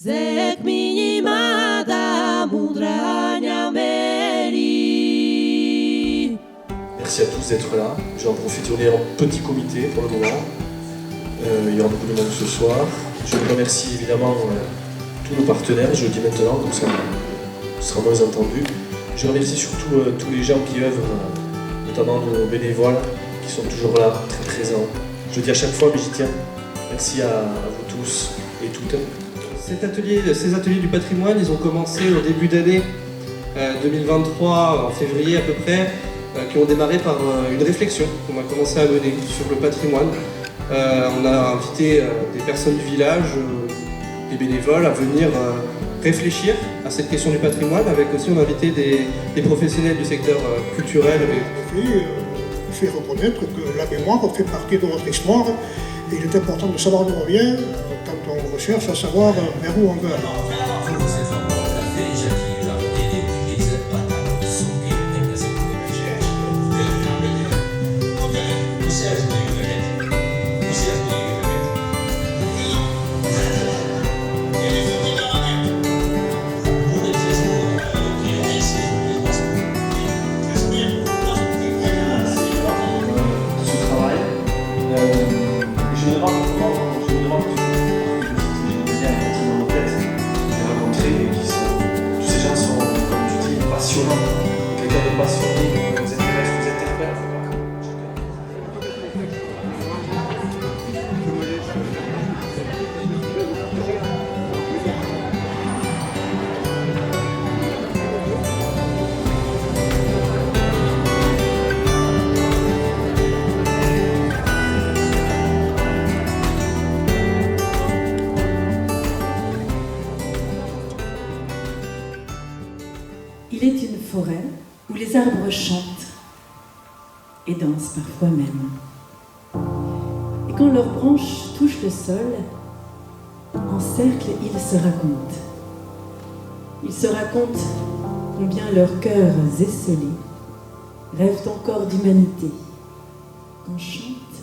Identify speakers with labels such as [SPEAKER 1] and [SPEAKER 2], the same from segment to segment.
[SPEAKER 1] Zek minimada mudranya meri.
[SPEAKER 2] Merci à tous d'être là. Je vais en profiter, on est en petit comité pour le moment. Il y aura beaucoup de monde ce soir. Je remercie évidemment tous nos partenaires, je le dis maintenant, comme ça sera moins entendu. Je remercie surtout tous les gens qui œuvrent, notamment nos bénévoles, qui sont toujours là, très présents. Je le dis à chaque fois, mais j'y tiens. Merci à vous tous et toutes.
[SPEAKER 3] Ces ateliers du patrimoine, ils ont commencé au début d'année 2023, en février à peu près, qui ont démarré par une réflexion qu'on a commencé à mener sur le patrimoine. On a invité des personnes du village, des bénévoles, à venir réfléchir à cette question du patrimoine, avec aussi on a invité des professionnels du secteur culturel.
[SPEAKER 4] Il fait reconnaître que la mémoire fait partie de notre histoire et il est important de savoir d'où on vient quand on recherche à savoir vers où on veut aller.
[SPEAKER 2] Quelqu'un de passionné, nous intéresse, nous interpelle.
[SPEAKER 5] Il est une forêt où les arbres chantent et dansent parfois même. Et quand leurs branches touchent le sol, en cercle, ils se racontent. Ils se racontent combien leurs cœurs esselés rêvent encore d'humanité. Quand chante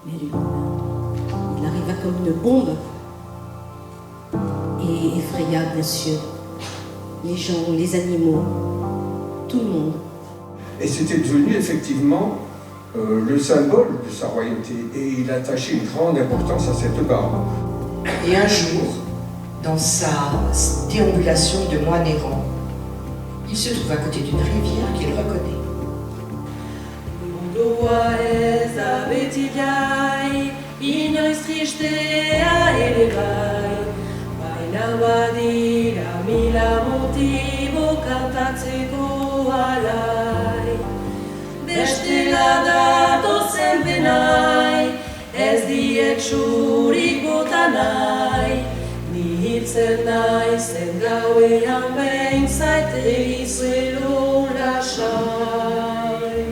[SPEAKER 5] la lune.
[SPEAKER 1] Il arriva comme une bombe et effraya bien sûr les gens, les animaux, tout le monde.
[SPEAKER 6] Et c'était devenu effectivement le symbole de sa royauté et il attachait une grande importance à cette barbe.
[SPEAKER 7] Et un jour, dans sa déambulation de moine errant, il se trouve à côté d'une rivière qu'il reconnaît.
[SPEAKER 1] Bestela datozen benai, ez diet surik bota nahi. Ni hiltzen naizen gauean behin zaite izuelo lasai.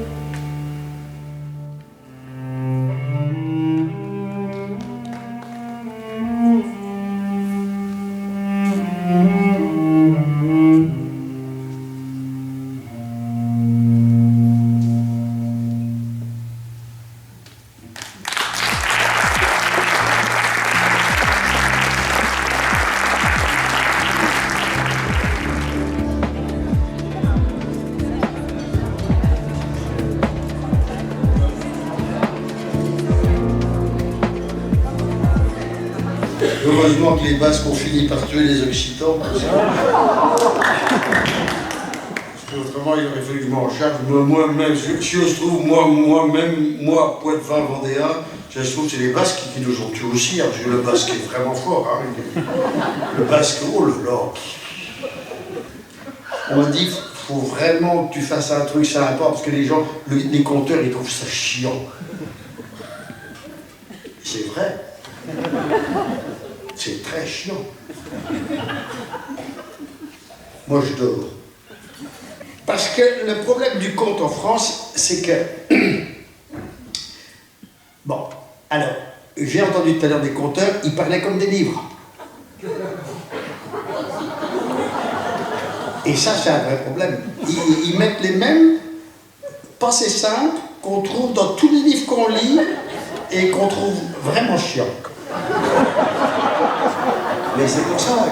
[SPEAKER 8] Heureusement que les Basques ont fini par tuer les Occitans. Parce qu'autrement, il aurait fallu que je m'en charge. Moi-même, si on se trouve, moi, Poitevin, Vendéen, je trouve que c'est les Basques qui nous ont tués aussi, hein, parce que le Basque est vraiment fort. Hein, le Basque, oh là là. On m'a dit, il faut vraiment que tu fasses un truc sympa, parce que les gens, les conteurs, ils trouvent ça chiant. C'est vrai. C'est très chiant. Moi, je dors. Parce que le problème du conte en France, c'est que... Bon, alors, j'ai entendu tout à l'heure des conteurs, ils parlaient comme des livres. Et ça, c'est un vrai problème. Ils mettent les mêmes pensées simples qu'on trouve dans tous les livres qu'on lit et qu'on trouve vraiment chiants. Mais c'est pour ça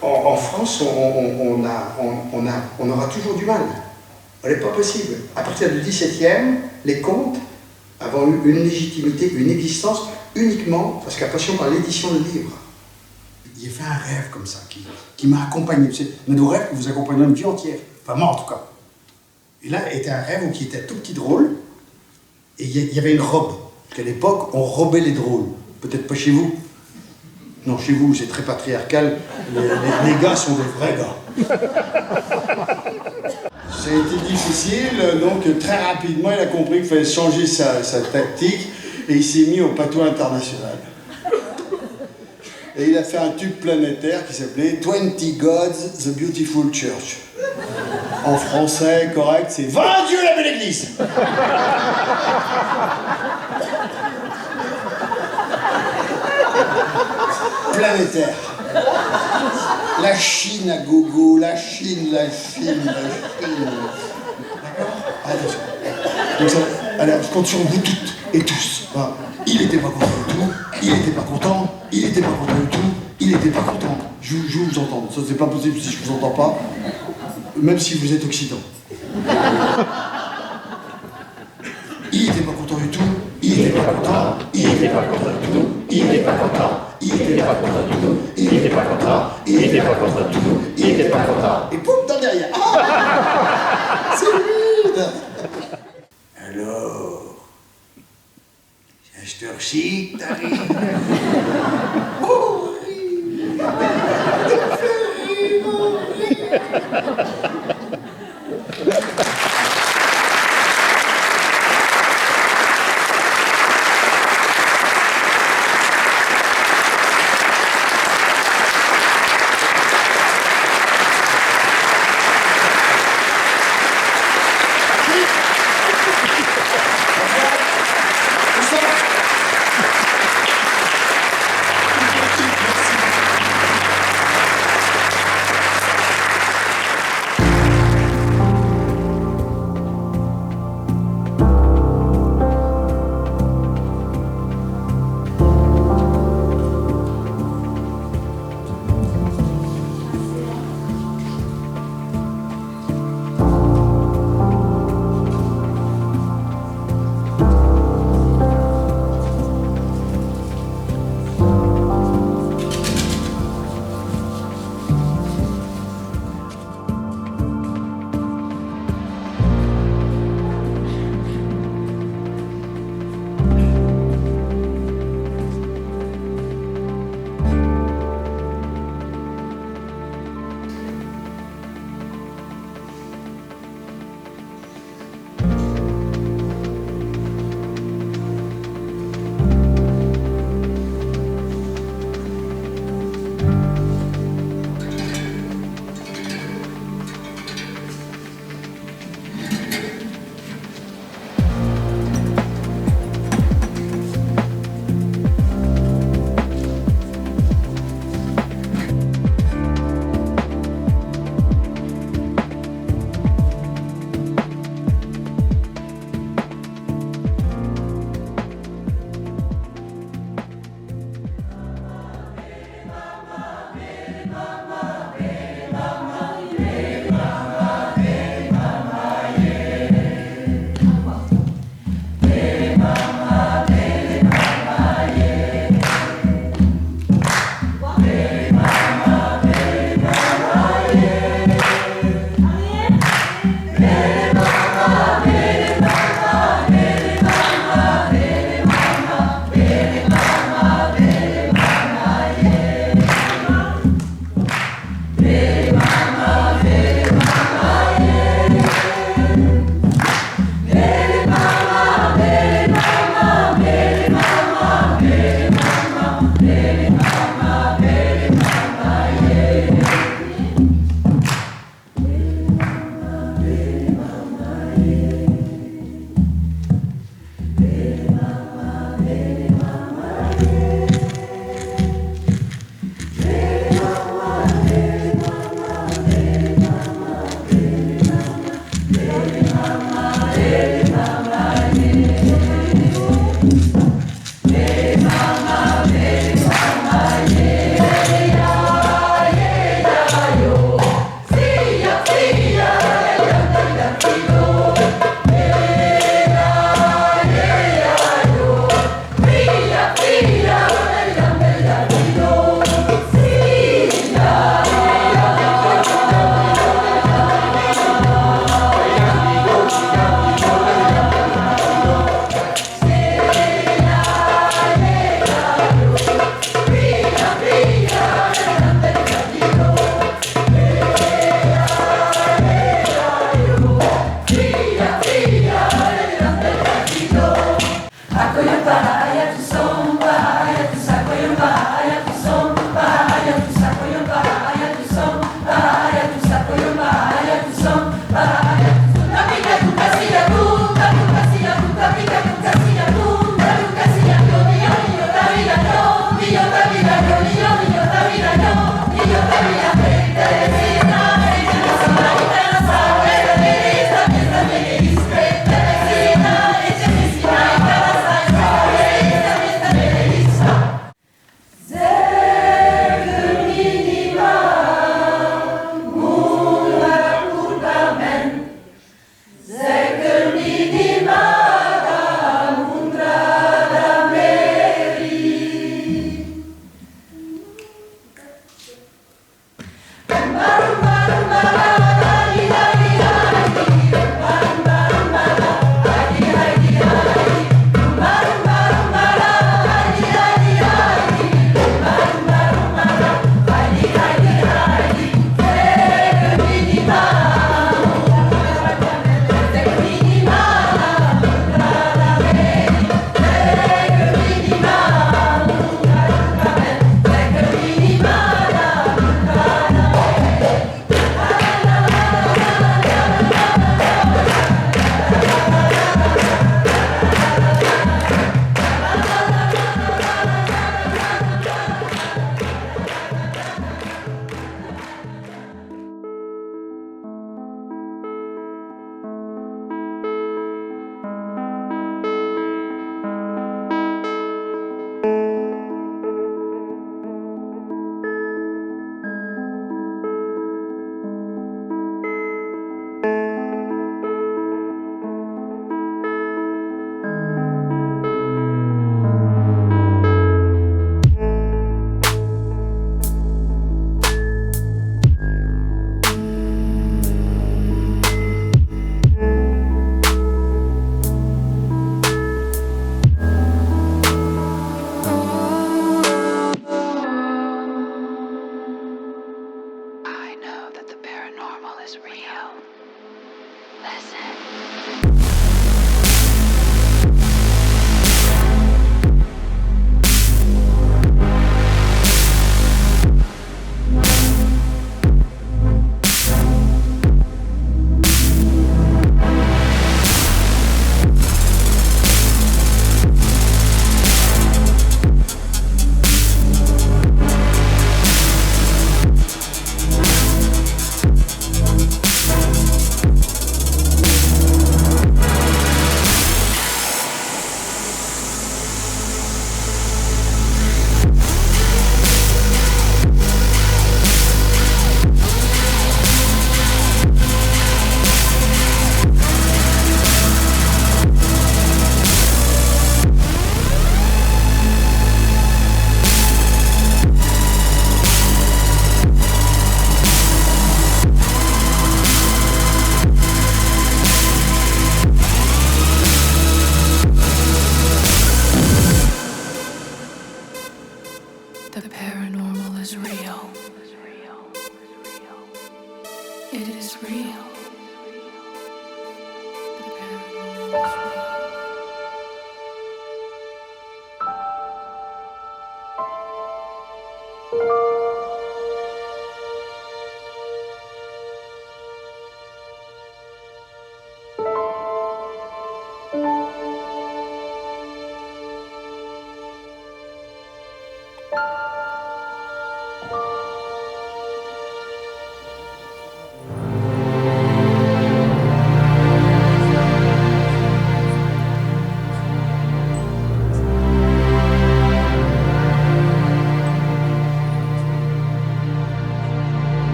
[SPEAKER 8] qu'en France, on aura toujours du mal. Ce n'est pas possible. À partir du XVIIe, les comtes avaient eu une légitimité, une existence uniquement parce qu'à passion par l'édition de livres. Il a fait un rêve comme ça, qui m'a accompagné. C'est un de vos rêves qui vous accompagne une vie entière. Enfin, moi en tout cas. Et là, était un rêve qui était tout petit drôle. Et il y avait une robe. Parce qu'à l'époque, on robait les drôles. Peut-être pas chez vous. Non, chez vous, c'est très patriarcal. Les gars sont des vrais gars. Ça a été difficile, donc très rapidement, il a compris qu'il fallait changer sa tactique et il s'est mis au patois international. Et il a fait un tube planétaire qui s'appelait 20 Gods, The Beautiful Church. En français, correct, c'est 20 Dieu la belle église. Planétaire. La Chine à gogo, la Chine. D'accord? Attention. Donc ça, alors, je compte sur vous toutes et tous. Hein. Il était pas content du tout, il était pas content, il était pas content du tout, il était pas content. Je vous entends. Ça, c'est pas possible si je vous entends pas, même si vous êtes occitan. Il était pas content du tout, il était pas content, il était pas content du tout, il était pas content, il était pas content du tout, il était pas content, il était pas content du tout, il était pas content. Et pouf, dans derrière. Ah, c'est lui. Alors, à cette heure-ci, t'arrives. Oh,
[SPEAKER 9] Teresina,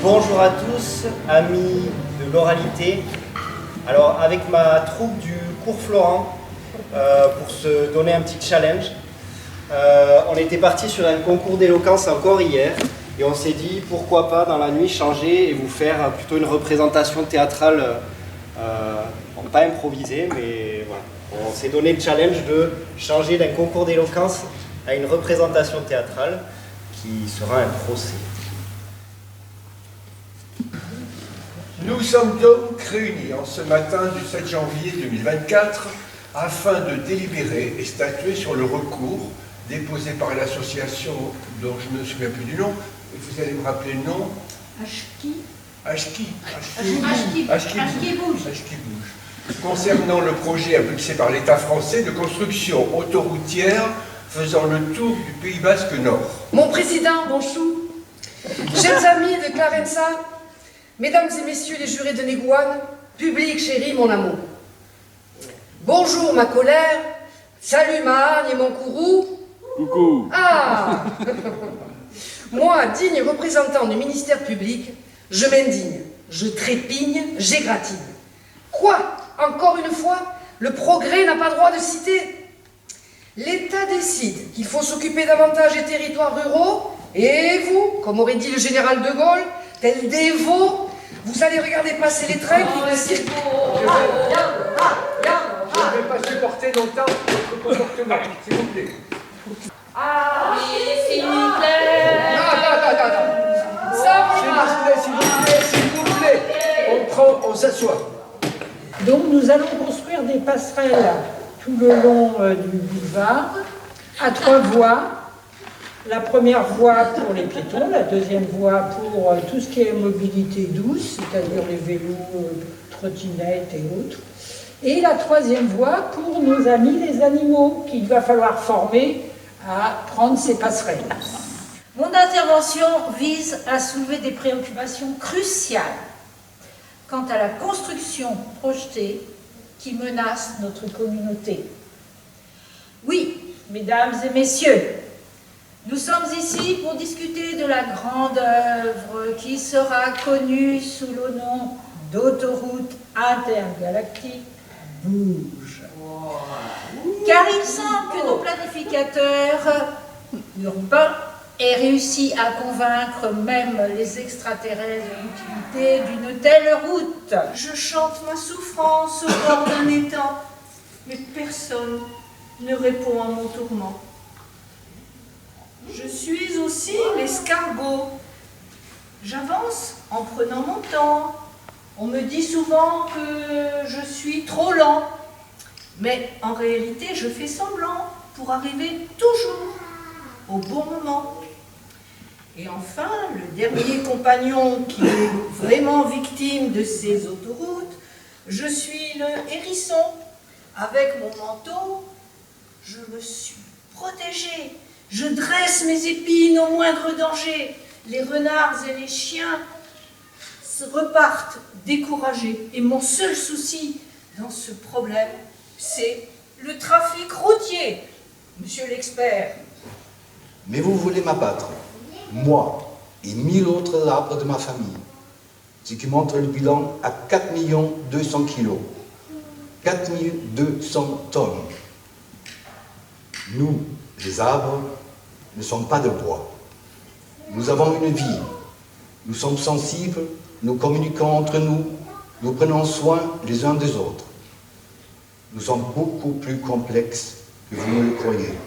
[SPEAKER 9] Bonjour à tous, amis de l'oralité. Alors avec ma troupe du cours Florent, pour se donner un petit challenge, on était parti sur un concours d'éloquence encore hier et on s'est dit pourquoi pas dans la nuit changer et vous faire plutôt une représentation théâtrale, pas improvisée, mais voilà. On s'est donné le challenge de changer d'un concours d'éloquence à une représentation théâtrale qui sera un procès.
[SPEAKER 6] Nous sommes donc réunis en ce matin du 7 janvier 2024 afin de délibérer et statuer sur le recours déposé par l'association dont je ne me souviens plus du nom. Vous allez me rappeler le nom? Ashki Bouge. Concernant le projet impulsé par l'État français de construction autoroutière faisant le tour du Pays Basque Nord.
[SPEAKER 10] Mon président, bonjour, chers amis de Clarença, mesdames et messieurs les jurés de Négouane, public chéri, mon amour. Bonjour ma colère, salut ma hargne et mon courroux. Coucou. Ah. Moi, digne représentant du ministère public, je m'indigne, je trépigne, j'égratine. Quoi? Encore une fois, le progrès n'a pas droit de citer. L'État décide qu'il faut s'occuper davantage des territoires ruraux, et vous, comme aurait dit le général de Gaulle, tel des veaux, vous allez regarder passer les trains qui...
[SPEAKER 6] Je ne vais pas supporter longtemps votre comportement, s'il vous plaît.
[SPEAKER 10] Ah oui, s'il vous plaît. Non. Ça
[SPEAKER 6] S'il vous plaît. On s'assoit.
[SPEAKER 11] Donc nous allons construire des passerelles tout le long du boulevard, à 3 voies. La première voie pour les piétons, la deuxième voie pour tout ce qui est mobilité douce, c'est-à-dire les vélos, trottinettes et autres. Et la troisième voie pour nos amis les animaux, qu'il va falloir former à prendre ces passerelles.
[SPEAKER 12] Mon intervention vise à soulever des préoccupations cruciales quant à la construction projetée qui menace notre communauté. Oui, mesdames et messieurs, nous sommes ici pour discuter de la grande œuvre qui sera connue sous le nom d'autoroute intergalactique Bouge. Car il semble que nos planificateurs urbains aient réussi à convaincre même les extraterrestres de l'utilité d'une telle route.
[SPEAKER 13] Je chante ma souffrance au bord d'un étang, mais personne ne répond à mon tourment. Je suis aussi l'escargot. J'avance en prenant mon temps. On me dit souvent que je suis trop lent. Mais en réalité, je fais semblant pour arriver toujours au bon moment. Et enfin, le dernier compagnon qui est vraiment victime de ces autoroutes, je suis le hérisson. Avec mon manteau, je me suis protégée. Je dresse mes épines au moindre danger. Les renards et les chiens repartent découragés. Et mon seul souci dans ce problème, c'est le trafic routier, monsieur l'expert.
[SPEAKER 14] Mais vous voulez m'abattre, moi et 1000 autres arbres de ma famille, ce qui montre le bilan à 4 200 kilos, 4 200 tonnes. Nous, les arbres, ne sommes pas de bois. Nous avons une vie, nous sommes sensibles, nous communiquons entre nous, nous prenons soin les uns des autres. Nous sommes beaucoup plus complexes que vous ne le croyez.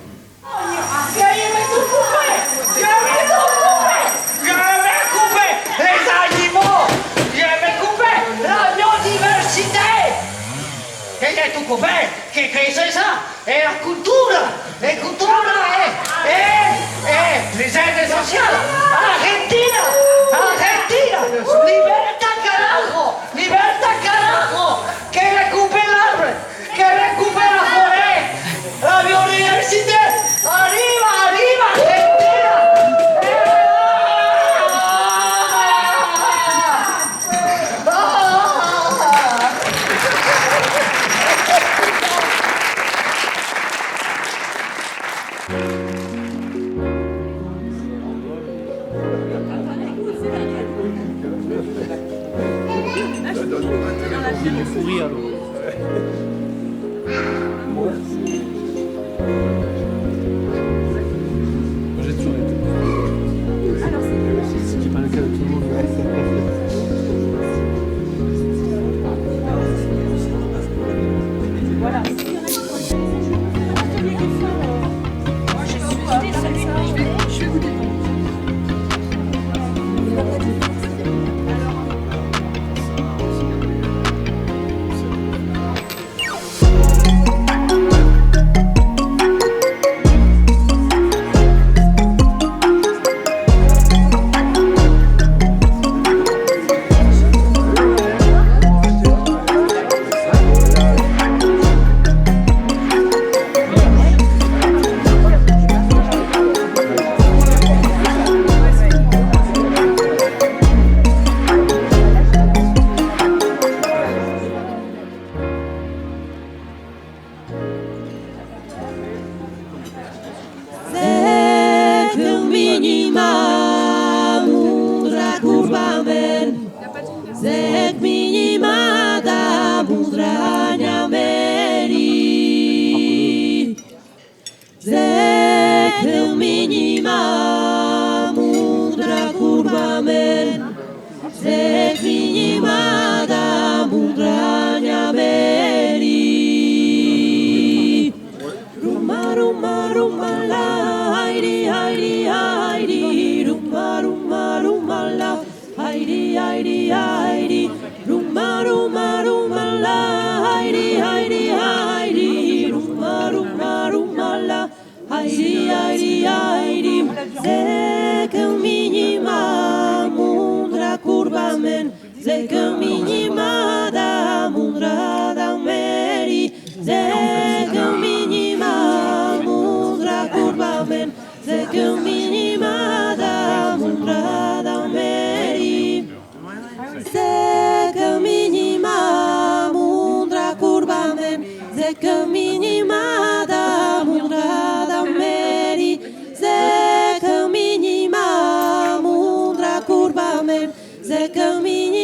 [SPEAKER 15] Les animaux, je vais couper la biodiversité. Et j'ai tout coupé, qu'est-ce que c'est ça? Et la culture, les aides sociales. Argentina, libertad carajo, que recoupe l'arbre, que recoupe la forêt, la biodiversité, arriba, Argentina.
[SPEAKER 3] C'est du fou rire. Moi j'ai toujours été. Ce qui n'est pas le cas de tout le monde.
[SPEAKER 13] Voilà. Moi j'ai goûté celui-là. Je vais goûter.
[SPEAKER 16] Ze caminha